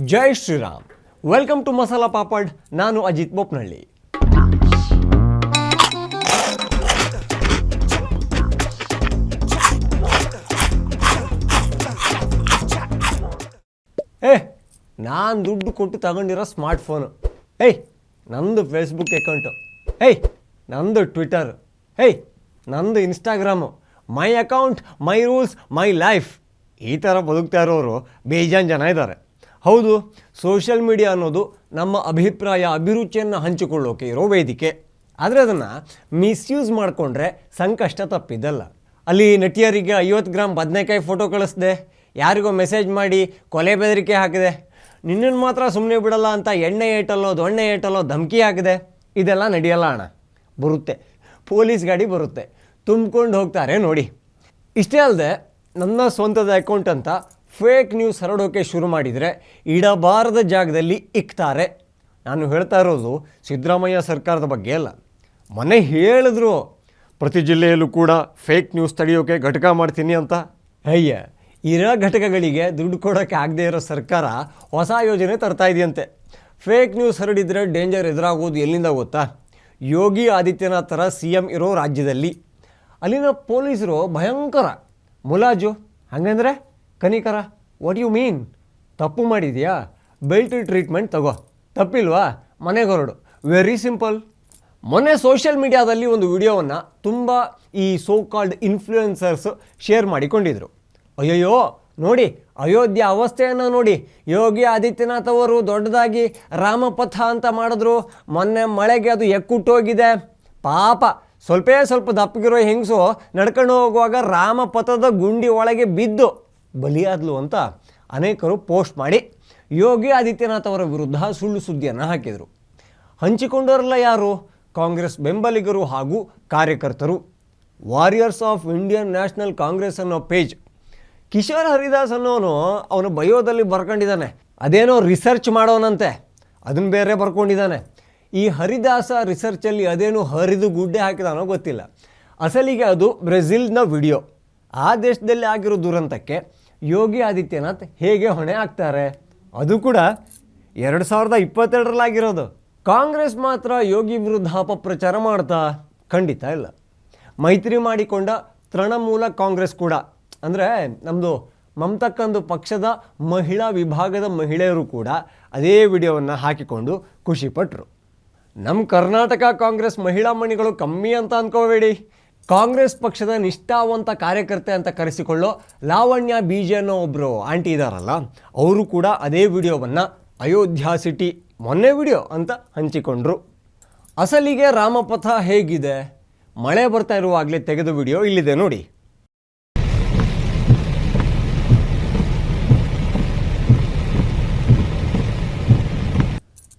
Jai Shriram. Welcome to masala papad. ನಾನು ಅಜಿತ್ ಬೋಪ್ನಹಳ್ಳಿ. ನಾನು ದುಡ್ಡು ಕೊಟ್ಟು ತಗೊಂಡಿರೋ ಸ್ಮಾರ್ಟ್ಫೋನು, ನಂದು ಫೇಸ್ಬುಕ್ ಅಕೌಂಟು, ನಂದು ಟ್ವಿಟರ್, ನಂದು Instagram, my account, my rules, my life. ಈ ಥರ ಬದುಕ್ತಾ ಇರೋರು ಬೇಜಾನ್ ಜನ ಇದ್ದಾರೆ. ಹೌದು, ಸೋಷಿಯಲ್ ಮೀಡಿಯಾ ಅನ್ನೋದು ನಮ್ಮ ಅಭಿಪ್ರಾಯ, ಅಭಿರುಚಿಯನ್ನು ಹಂಚಿಕೊಳ್ಳೋಕೆ ಇರೋ ವೇದಿಕೆ. ಆದರೆ ಅದನ್ನು ಮಿಸ್ಯೂಸ್ ಮಾಡಿಕೊಂಡ್ರೆ ಸಂಕಷ್ಟ ತಪ್ಪಿದ್ದಲ್ಲ. ಅಲ್ಲಿ ನಟಿಯರಿಗೆ 50 ಗ್ರಾಮ್ ಬದನೆಕಾಯಿ ಫೋಟೋ ಕಳಿಸ್ದೆ, ಯಾರಿಗೋ ಮೆಸೇಜ್ ಮಾಡಿ ಕೊಲೆ ಬೆದರಿಕೆ ಹಾಕಿದೆ, ನಿನ್ನನ್ನು ಮಾತ್ರ ಸುಮ್ಮನೆ ಬಿಡಲ್ಲ ಅಂತ ಎಣ್ಣೆ ಏಟಲ್ಲೋ ದೊಣ್ಣೆ ಏಟಲ್ಲೋ ಧಮಕಿ ಹಾಕಿದೆ. ಇದೆಲ್ಲ ನಡೆಯಲ್ಲ ಅಣ್ಣ. ಬರುತ್ತೆ, ಪೊಲೀಸ್ ಗಾಡಿ ಬರುತ್ತೆ, ತುಂಬಿಕೊಂಡು ಹೋಗ್ತಾರೆ ನೋಡಿ. ಇಷ್ಟೇ ಅಲ್ಲದೆ ನನ್ನ ಸ್ವಂತದ ಅಕೌಂಟ್ ಅಂತ ಫೇಕ್ ನ್ಯೂಸ್ ಹರಡೋಕೆ ಶುರು ಮಾಡಿದರೆ ಇಡಬಾರದ ಜಾಗದಲ್ಲಿ ಇಕ್ತಾರೆ. ನಾನು ಹೇಳ್ತಾ ಇರೋದು ಸಿದ್ದರಾಮಯ್ಯ ಸರ್ಕಾರದ ಬಗ್ಗೆ ಅಲ್ಲ. ಮೊನ್ನೆ ಹೇಳಿದ್ರು ಪ್ರತಿ ಜಿಲ್ಲೆಯಲ್ಲೂ ಕೂಡ ಫೇಕ್ ನ್ಯೂಸ್ ತಡೆಯೋಕೆ ಘಟಕ ಮಾಡ್ತೀನಿ ಅಂತ. ಇರೋ ಘಟಕಗಳಿಗೆ ದುಡ್ಡು ಕೊಡೋಕ್ಕೆ ಆಗದೆ ಇರೋ ಸರ್ಕಾರ ಹೊಸ ಯೋಜನೆ ತರ್ತಾ ಇದೆಯಂತೆ. ಫೇಕ್ ನ್ಯೂಸ್ ಹರಡಿದರೆ ಡೇಂಜರ್ ಎದುರಾಗೋದು ಎಲ್ಲಿಂದ ಗೊತ್ತಾ? ಯೋಗಿ ಆದಿತ್ಯನಾಥರ CM ಇರೋ ರಾಜ್ಯದಲ್ಲಿ ಅಲ್ಲಿನ ಪೊಲೀಸರು ಭಯಂಕರ ಮುಲಾಜು. ಹಾಗಂದರೆ ಕನಿಕರ. What you mean? ತಪ್ಪು ಮಾಡಿದೆಯಾ? ಬೆಲ್ಟ್ ಟ್ರೀಟ್ಮೆಂಟ್ ತಗೋ. ತಪ್ಪಿಲ್ವಾ? ಮನೆಗೆ ಹೊರಡು. Very simple. ಮೊನ್ನೆ ಸೋಷಿಯಲ್ ಮೀಡಿಯಾದಲ್ಲಿ ಒಂದು ವಿಡಿಯೋವನ್ನು ತುಂಬ ಈ ಸೋ ಕಾಲ್ಡ್ ಇನ್ಫ್ಲೂಯೆನ್ಸರ್ಸ್ ಶೇರ್ ಮಾಡಿಕೊಂಡಿದ್ರು. ಅಯ್ಯಯ್ಯೋ ನೋಡಿ, ಅಯೋಧ್ಯೆ ಅವಸ್ಥೆಯನ್ನು ನೋಡಿ, ಯೋಗಿ ಆದಿತ್ಯನಾಥ್ ಅವರು ದೊಡ್ಡದಾಗಿ ರಾಮಪಥ ಅಂತ ಮಾಡಿದ್ರು, ಮೊನ್ನೆ ಮಳೆಗೆ ಅದು ಎಕ್ಕುಟ್ಟೋಗಿದೆ. ಪಾಪ ಸ್ವಲ್ಪ ದಪ್ಪಗಿರೋ ಹೆಂಗಸು ನಡ್ಕೊಂಡು ಹೋಗುವಾಗ ರಾಮಪಥದ ಗುಂಡಿ ಒಳಗೆ ಬಿದ್ದು ಬಲಿಯಾದ್ಲು ಅಂತ ಅನೇಕರು ಪೋಸ್ಟ್ ಮಾಡಿ ಯೋಗಿ ಆದಿತ್ಯನಾಥ್ ಅವರ ವಿರುದ್ಧ ಸುಳ್ಳು ಸುದ್ದಿಯನ್ನು ಹಾಕಿದರು. ಹಂಚಿಕೊಂಡವರೆಲ್ಲ ಯಾರು? ಕಾಂಗ್ರೆಸ್ ಬೆಂಬಲಿಗರು ಹಾಗೂ ಕಾರ್ಯಕರ್ತರು. Warriors of Indian national Congress ಅನ್ನೋ ಪೇಜ್. ಕಿಶೋರ್ ಹರಿದಾಸ್ ಅನ್ನೋನು ಅವನ ಬಯೋದಲ್ಲಿ ಬರ್ಕೊಂಡಿದ್ದಾನೆ, ಅದೇನೋ ರಿಸರ್ಚ್ ಮಾಡೋನಂತೆ, ಅದನ್ನು ಬೇರೆ ಬರ್ಕೊಂಡಿದ್ದಾನೆ. ಈ ಹರಿದಾಸ ರಿಸರ್ಚಲ್ಲಿ ಅದೇನು ಹರಿದು ಗುಡ್ಡೆ ಹಾಕಿದಾನೋ ಗೊತ್ತಿಲ್ಲ. ಅಸಲಿಗೆ ಅದು ಬ್ರೆಜಿಲ್ನ ವಿಡಿಯೋ. ಆ ದೇಶದಲ್ಲಿ ಆಗಿರೋ ದುರಂತಕ್ಕೆ ಯೋಗಿ ಆದಿತ್ಯನಾಥ್ ಹೇಗೆ ಹೊಣೆ ಆಗ್ತಾರೆ? ಅದು ಕೂಡ 2022ರಲ್ಲಾಗಿರೋದು. ಕಾಂಗ್ರೆಸ್ ಮಾತ್ರ ಯೋಗಿ ವಿರುದ್ಧ ಅಪಪ್ರಚಾರ ಮಾಡ್ತಾ? ಖಂಡಿತ ಇಲ್ಲ. ಮೈತ್ರಿ ಮಾಡಿಕೊಂಡ ತೃಣಮೂಲ ಕಾಂಗ್ರೆಸ್ ಕೂಡ, ಅಂದರೆ ನಮ್ಮದು ಮಮತಕ್ಕಂದು ಪಕ್ಷದ ಮಹಿಳಾ ವಿಭಾಗದ ಮಹಿಳೆಯರು ಕೂಡ ಅದೇ ವಿಡಿಯೋವನ್ನು ಹಾಕಿಕೊಂಡು ಖುಷಿಪಟ್ಟರು. ನಮ್ಮ ಕರ್ನಾಟಕ ಕಾಂಗ್ರೆಸ್ ಮಹಿಳಾ ಮಣಿಗಳು ಕಮ್ಮಿ ಅಂತ ಅಂದ್ಕೋಬೇಡಿ. ಕಾಂಗ್ರೆಸ್ ಪಕ್ಷದ ನಿಷ್ಠಾವಂತ ಕಾರ್ಯಕರ್ತೆ ಅಂತ ಕರೆಸಿಕೊಳ್ಳೋ ಲಾವಣ್ಯ BJ ಅನ್ನೋ ಒಬ್ಬರು ಆಂಟಿ ಇದ್ದಾರಲ್ಲ, ಅವರು ಕೂಡ ಅದೇ ವಿಡಿಯೋವನ್ನು ಅಯೋಧ್ಯ ಸಿಟಿ ಮೊನ್ನೆ ವಿಡಿಯೋ ಅಂತ ಹಂಚಿಕೊಂಡ್ರು. ಅಸಲಿಗೆ ರಾಮಪಥ ಹೇಗಿದೆ? ಮಳೆ ಬರ್ತಾ ಇರುವಾಗಲೇ ತೆಗೆದ ವಿಡಿಯೋ ಇಲ್ಲಿದೆ ನೋಡಿ.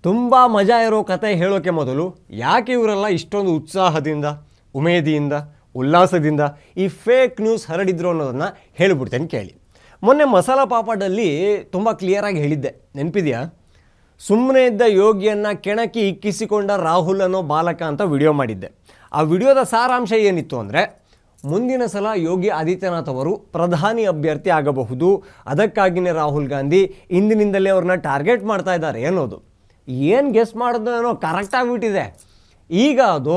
ತುಂಬ ಮಜಾ ಇರೋ ಕತೆ ಹೇಳೋಕ್ಕೆ ಮೊದಲು ಯಾಕೆ ಇವರೆಲ್ಲ ಇಷ್ಟೊಂದು ಉತ್ಸಾಹದಿಂದ, ಉಮೇದಿಯಿಂದ, ಉಲ್ಲಾಸದಿಂದ ಈ ಫೇಕ್ ನ್ಯೂಸ್ ಹರಡಿದ್ರು ಅನ್ನೋದನ್ನು ಹೇಳಿಬಿಡ್ತೇನೆ ಕೇಳಿ. ಮೊನ್ನೆ ಮಸಾಲಾ ಪಾಪಡಲ್ಲಿ ತುಂಬ ಕ್ಲಿಯರಾಗಿ ಹೇಳಿದ್ದೆ, ನೆನಪಿದೆಯಾ? ಸುಮ್ಮನೆ ಇದ್ದ ಯೋಗಿಯನ್ನು ಕೆಣಕಿ ಇಕ್ಕಿಸಿಕೊಂಡ ರಾಹುಲ್ ಅನ್ನೋ ಬಾಲಕ ಅಂತ ವಿಡಿಯೋ ಮಾಡಿದ್ದೆ. ಆ ವಿಡಿಯೋದ ಸಾರಾಂಶ ಏನಿತ್ತು ಅಂದರೆ, ಮುಂದಿನ ಸಲ ಯೋಗಿ ಆದಿತ್ಯನಾಥ್ ಅವರು ಪ್ರಧಾನಿ ಅಭ್ಯರ್ಥಿ ಆಗಬಹುದು, ಅದಕ್ಕಾಗಿಯೇ ರಾಹುಲ್ ಗಾಂಧಿ ಇಂದಿನಿಂದಲೇ ಅವ್ರನ್ನ ಟಾರ್ಗೆಟ್ ಮಾಡ್ತಾ ಇದ್ದಾರೆ ಅನ್ನೋದು. ಏನು ಗೆಸ್ ಮಾಡೋದು ಏನೋ ಕರೆಕ್ಟಾಗಿಬಿಟ್ಟಿದೆ. ಈಗ ಅದು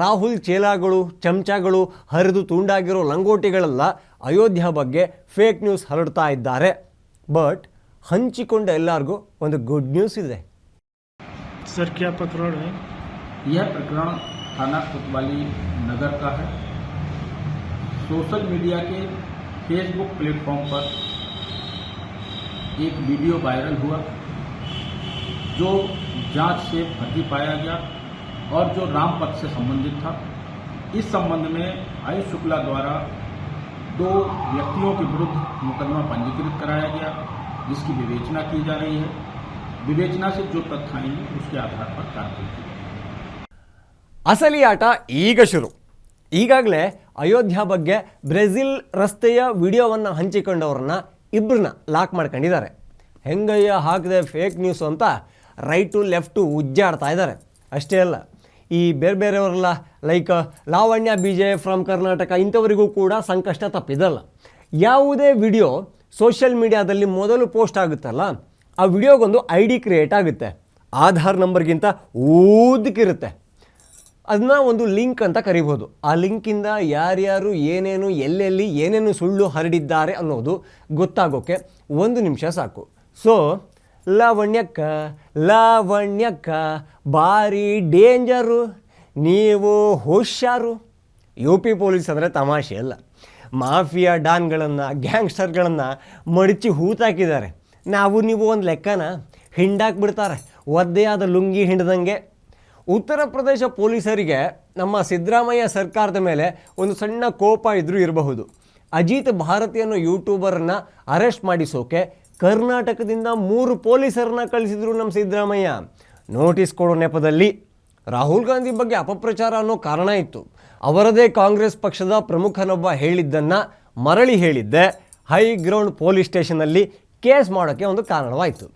ರಾಹುಲ್ ಚೇಲಾಗಳು, ಚಮಚಗಳು, ಹರಿದು ತುಂಡಾಗಿರೋ ಲಂಗೋಟಿಗಳೆಲ್ಲ ಅಯೋಧ್ಯ ಬಗ್ಗೆ ಫೇಕ್ ನ್ಯೂಸ್ ಹರಡ್ತಾ ಇದ್ದಾರೆ. ಬಟ್ ಹಂಚಿಕೊಂಡ ಎಲ್ಲರಿಗೂ ಒಂದು ಗುಡ್ ನ್ಯೂಸ್ ಇದೆ. सर क्या प्रकरण है? यह प्रकरण थाना कोतवाली नगर का है. सोशल मीडिया के फेसबुक प्लेटफॉर्म पर एक वीडियो वायरल हुआ जो जांच से फर्जी पाया गया और जो रामपथ से संबंधित था. इस संबंध में आयुष शुक्ला द्वारा 2 व्यक्तियों के विरुद्ध मुकदमा पंजीकृत कराया गया, जिसकी विवेचना की जा रही है. विवेचना से जो तथ्य आएंगे उसके आधार पर कार्रवाई की. ಅಸಲಿ ಆಟ ಈಗ ಶುರು. ಈಗಾಗಲೇ ಅಯೋಧ್ಯ ಬಗ್ಗೆ ಬ್ರೆಜಿಲ್ ರಸ್ತೆಯ ವಿಡಿಯೋವನ್ನು ಹಂಚಿಕೊಂಡವ್ರನ್ನ ಇಬ್ಬರನ್ನ ಲಾಕ್ ಮಾಡ್ಕೊಂಡಿದ್ದಾರೆ. ಹೆಂಗಯ್ಯ ಹಾಕಿದೆ ಫೇಕ್ ನ್ಯೂಸ್ ಅಂತ ರೈಟು ಲೆಫ್ಟು ಉಜ್ಜಾಡ್ತಾ ಇದ್ದಾರೆ. ಅಷ್ಟೇ ಅಲ್ಲ, ಈ ಬೇರೆಯವರೆಲ್ಲ like Lavanya BJ from Karnataka ಇಂಥವರಿಗೂ ಕೂಡ ಸಂಕಷ್ಟ ತಪ್ಪಿದಲ್ಲ. ಯಾವುದೇ ವಿಡಿಯೋ ಸೋಷಿಯಲ್ ಮೀಡಿಯಾದಲ್ಲಿ ಮೊದಲು ಪೋಸ್ಟ್ ಆಗುತ್ತಲ್ಲ, ಆ ವಿಡಿಯೋಗೊಂದು ಐ ಡಿ ಕ್ರಿಯೇಟ್ ಆಗುತ್ತೆ, ಆಧಾರ್ ನಂಬರ್ಗಿಂತ ಊದಕ್ಕಿರುತ್ತೆ. ಅದನ್ನ ಒಂದು ಲಿಂಕ್ ಅಂತ ಕರಿಬೋದು. ಆ ಲಿಂಕಿಂದ ಯಾರ್ಯಾರು ಏನೇನು ಎಲ್ಲೆಲ್ಲಿ ಏನೇನು ಸುಳ್ಳು ಹರಡಿದ್ದಾರೆ ಅನ್ನೋದು ಗೊತ್ತಾಗೋಕ್ಕೆ 1 ನಿಮಿಷ ಸಾಕು. ಸೊ ಲಾವಣ್ಯಕ್ಕ ಭಾರಿ ಡೇಂಜರು, ನೀವು ಹುಷಾರು. ಯು ಪಿ ಪೊಲೀಸ್ ಅಂದರೆ ತಮಾಷೆ ಅಲ್ಲ. ಮಾಫಿಯಾ ಡಾನ್ಗಳನ್ನು ಗ್ಯಾಂಗ್ಸ್ಟರ್ಗಳನ್ನು ಮಡಚಿ ಹೂತಾಕಿದ್ದಾರೆ. ನಾವು ನೀವು ಒಂದು ಲೆಕ್ಕನ ಹಿಂಡಾಕ್ಬಿಡ್ತಾರೆ, ಒದ್ದೆ ಆದ ಲುಂಗಿ ಹಿಂಡ್ದಂಗೆ. ಉತ್ತರ ಪ್ರದೇಶ ಪೊಲೀಸರಿಗೆ ನಮ್ಮ ಸಿದ್ದರಾಮಯ್ಯ ಸರ್ಕಾರದ ಮೇಲೆ ಒಂದು ಸಣ್ಣ ಕೋಪ ಇದ್ರೂ ಇರಬಹುದು. ಅಜಿತ್ ಭಾರತಿ ಅನ್ನೋ ಯೂಟ್ಯೂಬರನ್ನು ಅರೆಸ್ಟ್ ಮಾಡಿಸೋಕೆ ಕರ್ನಾಟಕದಿಂದ 3 ಪೊಲೀಸರನ್ನ ಕಳಿಸಿದ್ರು ನಮ್ಮ ಸಿದ್ದರಾಮಯ್ಯ. ನೋಟಿಸ್ ಕೊಡೋ ನೆಪದಲ್ಲಿ ರಾಹುಲ್ ಗಾಂಧಿ ಬಗ್ಗೆ ಅಪಪ್ರಚಾರ ಅನ್ನೋ ಕಾರಣ ಇತ್ತು. ಅವರದೇ ಕಾಂಗ್ರೆಸ್ ಪಕ್ಷದ ಪ್ರಮುಖನೊಬ್ಬ ಹೇಳಿದ್ದನ್ನು ಮರಳಿ ಹೇಳಿದ್ದೆ ಹೈಗ್ರೌಂಡ್ ಪೊಲೀಸ್ ಸ್ಟೇಷನಲ್ಲಿ ಕೇಸ್ ಮಾಡೋಕ್ಕೆ ಒಂದು ಕಾರಣವಾಯಿತು.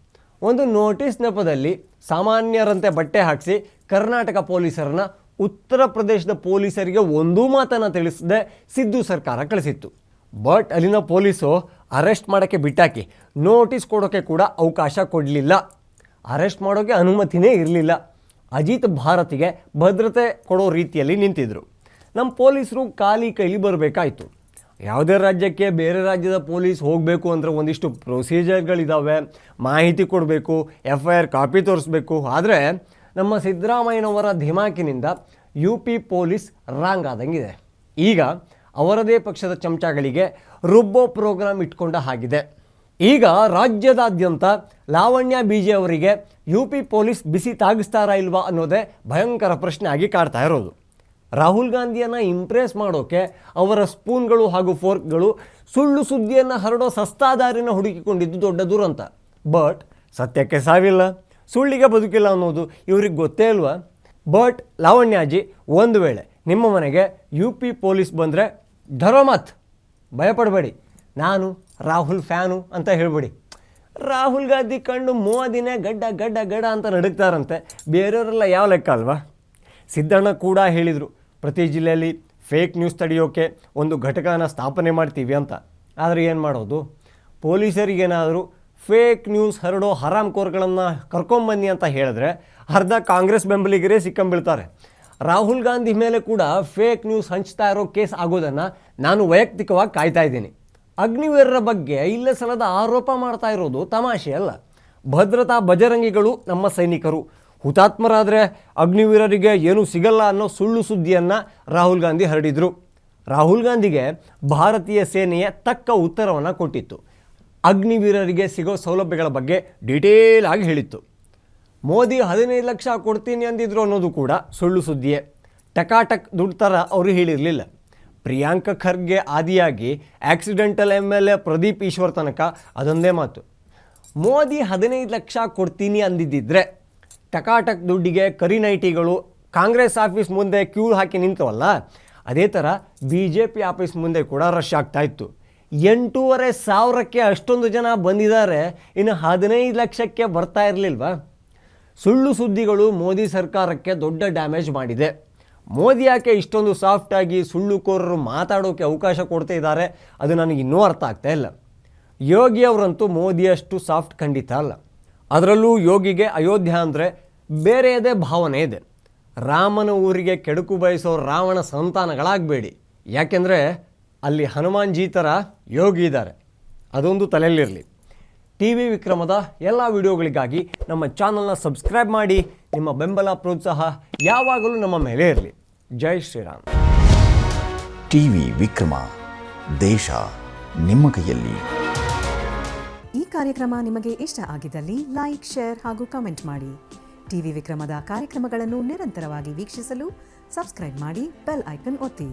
ಒಂದು ನೋಟಿಸ್ ನೆಪದಲ್ಲಿ ಸಾಮಾನ್ಯರಂತೆ ಬಟ್ಟೆ ಹಾಕಿಸಿ ಕರ್ನಾಟಕ ಪೊಲೀಸರನ್ನ ಉತ್ತರ ಪ್ರದೇಶದ ಪೊಲೀಸರಿಗೆ ಒಂದೂ ಮಾತನ್ನು ತಿಳಿಸದೆ ಸಿದ್ದು ಸರ್ಕಾರ ಕಳಿಸಿತ್ತು. ಬಟ್ ಅಲ್ಲಿನ ಪೊಲೀಸು ಅರೆಸ್ಟ್ ಮಾಡೋಕ್ಕೆ ಬಿಟ್ಟಾಕಿ ನೋಟಿಸ್ ಕೊಡೋಕ್ಕೆ ಕೂಡ ಅವಕಾಶ ಕೊಡಲಿಲ್ಲ. ಅರೆಸ್ಟ್ ಮಾಡೋಕ್ಕೆ ಅನುಮತಿನೇ ಇರಲಿಲ್ಲ. ಅಜಿತ್ ಭಾರತಿಗೆ ಭದ್ರತೆ ಕೊಡೋ ರೀತಿಯಲ್ಲಿ ನಿಂತಿದ್ರು. ನಮ್ಮ ಪೊಲೀಸರು ಖಾಲಿ ಕೈಲಿ ಬರಬೇಕಾಯಿತು. ಯಾವುದೇ ರಾಜ್ಯಕ್ಕೆ ಬೇರೆ ರಾಜ್ಯದ ಪೊಲೀಸ್ ಹೋಗಬೇಕು ಅಂದರೆ ಒಂದಿಷ್ಟು ಪ್ರೊಸೀಜರ್ಗಳಿದ್ದಾವೆ, ಮಾಹಿತಿ ಕೊಡಬೇಕು, FIR ಕಾಪಿ ತೋರಿಸ್ಬೇಕು. ಆದರೆ ನಮ್ಮ ಸಿದ್ದರಾಮಯ್ಯನವರ ಧಿಮಾಕಿನಿಂದ ಯು ಪಿ ಪೊಲೀಸ್ ರಾಂಗ್ ಆದಂಗಿದೆ. ಈಗ ಅವರದೇ ಪಕ್ಷದ ಚಮಚಗಳಿಗೆ ರುಬ್ಬೋ ಪ್ರೋಗ್ರಾಮ್ ಇಟ್ಕೊಂಡ ಹಾಗಿದೆ. ಈಗ ರಾಜ್ಯದಾದ್ಯಂತ ಲಾವಣ್ಯ BJ ಅವರಿಗೆ ಯು ಪಿ ಪೊಲೀಸ್ ಬಿಸಿ ತಾಗಿಸ್ತಾರಾ ಇಲ್ವಾ ಅನ್ನೋದೇ ಭಯಂಕರ ಪ್ರಶ್ನೆ ಆಗಿ ಕಾಡ್ತಾ ಇರೋದು. ರಾಹುಲ್ ಗಾಂಧಿಯನ್ನು ಇಂಪ್ರೆಸ್ ಮಾಡೋಕ್ಕೆ ಅವರ ಸ್ಪೂನ್ಗಳು ಹಾಗೂ ಫೋರ್ಕ್ಗಳು ಸುಳ್ಳು ಸುದ್ದಿಯನ್ನು ಹರಡೋ ಸಸ್ತಾದಾರಿನ ಹುಡುಕಿಕೊಂಡಿದ್ದು ದೊಡ್ಡ ದುರಂತ. ಬಟ್ ಸತ್ಯಕ್ಕೆ ಸಾವಿಲ್ಲ, ಸುಳ್ಳಿಗೆ ಬದುಕಿಲ್ಲ ಅನ್ನೋದು ಇವ್ರಿಗೆ ಗೊತ್ತೇ ಇಲ್ವಾ? ಬಟ್ ಲಾವಣ್ಯಾಜಿ, ಒಂದು ವೇಳೆ ನಿಮ್ಮ ಮನೆಗೆ ಯು ಪಿ ಪೊಲೀಸ್ ಬಂದರೆ ಧರ್ಮತ್ ಭಯಪಡಬೇಡಿ, ನಾನು ರಾಹುಲ್ ಫ್ಯಾನು ಅಂತ ಹೇಳ್ಬೇಡಿ. ರಾಹುಲ್ ಗಾಂಧಿ ಕಂಡು ಮೋದಿನೇ ಗಡ್ಡ ಗಡ್ಡ ಗಡ ಅಂತ ನಡುಕ್ತಾರಂತೆ, ಬೇರೆಯವರೆಲ್ಲ ಯಾವ ಲೆಕ್ಕ ಅಲ್ವಾ? ಸಿದ್ದಣ್ಣ ಕೂಡ ಹೇಳಿದರು, ಪ್ರತಿ ಜಿಲ್ಲೆಯಲ್ಲಿ ಫೇಕ್ ನ್ಯೂಸ್ ತಡೆಯೋಕ್ಕೆ ಒಂದು ಘಟಕನ ಸ್ಥಾಪನೆ ಮಾಡ್ತೀವಿ ಅಂತ. ಆದರೆ ಏನು ಮಾಡೋದು? ಪೊಲೀಸರಿಗೇನಾದರೂ ಫೇಕ್ ನ್ಯೂಸ್ ಹರಡೋ ಹರಾಮ್ ಕೋರ್ಗಳನ್ನು ಕರ್ಕೊಂಬನ್ನಿ ಅಂತ ಹೇಳಿದ್ರೆ ಅರ್ಧ ಕಾಂಗ್ರೆಸ್ ಬೆಂಬಲಿಗರೇ ಸಿಕ್ಕಂಬೀಳ್ತಾರೆ. ರಾಹುಲ್ ಗಾಂಧಿ ಮೇಲೆ ಕೂಡ ಫೇಕ್ ನ್ಯೂಸ್ ಹಂಚ್ತಾ ಇರೋ ಕೇಸ್ ಆಗೋದನ್ನು ನಾನು ವೈಯಕ್ತಿಕವಾಗಿ ಕಾಯ್ತಾ ಇದ್ದೀನಿ. ಅಗ್ನಿವೀರರ ಬಗ್ಗೆ ಇಲ್ಲ ಸಲದ ಆರೋಪ ಮಾಡ್ತಾ ಇರೋದು ತಮಾಷೆ ಅಲ್ಲ. ಭದ್ರತಾ ಬಜರಂಗಿಗಳು ನಮ್ಮ ಸೈನಿಕರು, ಹುತಾತ್ಮರಾದರೆ ಅಗ್ನಿವೀರರಿಗೆ ಏನೂ ಸಿಗಲ್ಲ ಅನ್ನೋ ಸುಳ್ಳು ಸುದ್ದಿಯನ್ನು ರಾಹುಲ್ ಗಾಂಧಿ ಹರಡಿದರು. ರಾಹುಲ್ ಗಾಂಧಿಗೆ ಭಾರತೀಯ ಸೇನೆಯ ತಕ್ಕ ಉತ್ತರವನ್ನು ಕೊಟ್ಟಿತ್ತು. ಅಗ್ನಿವೀರರಿಗೆ ಸಿಗೋ ಸೌಲಭ್ಯಗಳ ಬಗ್ಗೆ ಡೀಟೇಲ್ ಆಗಿ ಹೇಳಿತ್ತು. ಮೋದಿ 15 ಲಕ್ಷ ಕೊಡ್ತೀನಿ ಅಂದಿದ್ರು ಅನ್ನೋದು ಕೂಡ ಸುಳ್ಳು ಸುದ್ದಿಯೇ. ಟಕಾಟಕ್ ದುಡ್ಡು ಥರ ಅವರು ಹೇಳಿರಲಿಲ್ಲ. ಪ್ರಿಯಾಂಕ ಖರ್ಗೆ ಆದಿಯಾಗಿ ಆಕ್ಸಿಡೆಂಟಲ್ MLA ಪ್ರದೀಪ್ ಈಶ್ವರ್ ತನಕ ಅದೊಂದೇ ಮಾತು. ಮೋದಿ 15 ಲಕ್ಷ ಕೊಡ್ತೀನಿ ಅಂದಿದ್ದಿದ್ರೆ ಟಕಾಟಕ್ ದುಡ್ಡಿಗೆ ಕರಿನೈಟಿಗಳು ಕಾಂಗ್ರೆಸ್ ಆಫೀಸ್ ಮುಂದೆ ಕ್ಯೂ ಹಾಕಿ ನಿಂತವಲ್ಲ, ಅದೇ ಥರ BJP ಆಫೀಸ್ ಮುಂದೆ ಕೂಡ ರಶ್ ಆಗ್ತಾಯಿತ್ತು. 8,500ಕ್ಕೆ ಅಷ್ಟೊಂದು ಜನ ಬಂದಿದ್ದಾರೆ, ಇನ್ನು 15 ಲಕ್ಷಕ್ಕೆ ಬರ್ತಾ ಇರಲಿಲ್ವಾ? ಸುಳ್ಳು ಸುದ್ದಿಗಳು ಮೋದಿ ಸರ್ಕಾರಕ್ಕೆ ದೊಡ್ಡ ಡ್ಯಾಮೇಜ್ ಮಾಡಿದೆ. ಮೋದಿ ಯಾಕೆ ಇಷ್ಟೊಂದು ಸಾಫ್ಟಾಗಿ ಸುಳ್ಳುಕೋರರು ಮಾತಾಡೋಕ್ಕೆ ಅವಕಾಶ ಕೊಡ್ತಾ ಇದ್ದಾರೆ, ಅದು ನನಗೆ ಇನ್ನೂ ಅರ್ಥ ಆಗ್ತಾ ಇಲ್ಲ. ಯೋಗಿ ಅವರಂತೂ ಮೋದಿಯಷ್ಟು ಸಾಫ್ಟ್ ಖಂಡಿತ ಅಲ್ಲ. ಅದರಲ್ಲೂ ಯೋಗಿಗೆ ಅಯೋಧ್ಯ ಅಂದರೆ ಬೇರೆಯದೇ ಭಾವನೆ ಇದೆ. ರಾಮನ ಊರಿಗೆ ಕೆಡುಕು ಬಯಸೋ ರಾವಣ ಸಂತಾನಗಳಾಗಬೇಡಿ, ಯಾಕೆಂದರೆ ಅಲ್ಲಿ ಹನುಮಾನ್ಜಿ ಥರ ಯೋಗಿ ಇದ್ದಾರೆ. ಅದೊಂದು ತಲೆಯಲ್ಲಿರಲಿ. TV ವಿಕ್ರಮದ ಎಲ್ಲ ವಿಡಿಯೋಗಳಿಗಾಗಿ ನಮ್ಮ ಚಾನಲ್ನ ಸಬ್ಸ್ಕ್ರೈಬ್ ಮಾಡಿ. ನಿಮ್ಮ ಬೆಂಬಲ ಪ್ರೋತ್ಸಾಹ ಯಾವಾಗಲೂ ನಮ್ಮ ಮೇಲೆ ಇರಲಿ. ಜೈ ಶ್ರೀರಾಮ್. TV ವಿಕ್ರಮ, ದೇಶ ನಿಮ್ಮ ಕೈಯಲ್ಲಿ. ಈ ಕಾರ್ಯಕ್ರಮ ನಿಮಗೆ ಇಷ್ಟ ಆಗಿದ್ದಲ್ಲಿ ಲೈಕ್, ಶೇರ್ ಹಾಗೂ ಕಮೆಂಟ್ ಮಾಡಿ. TV ವಿಕ್ರಮದ ಕಾರ್ಯಕ್ರಮಗಳನ್ನು ನಿರಂತರವಾಗಿ ವೀಕ್ಷಿಸಲು ಸಬ್ಸ್ಕ್ರೈಬ್ ಮಾಡಿ, ಬೆಲ್ ಐಕನ್ ಒತ್ತಿ.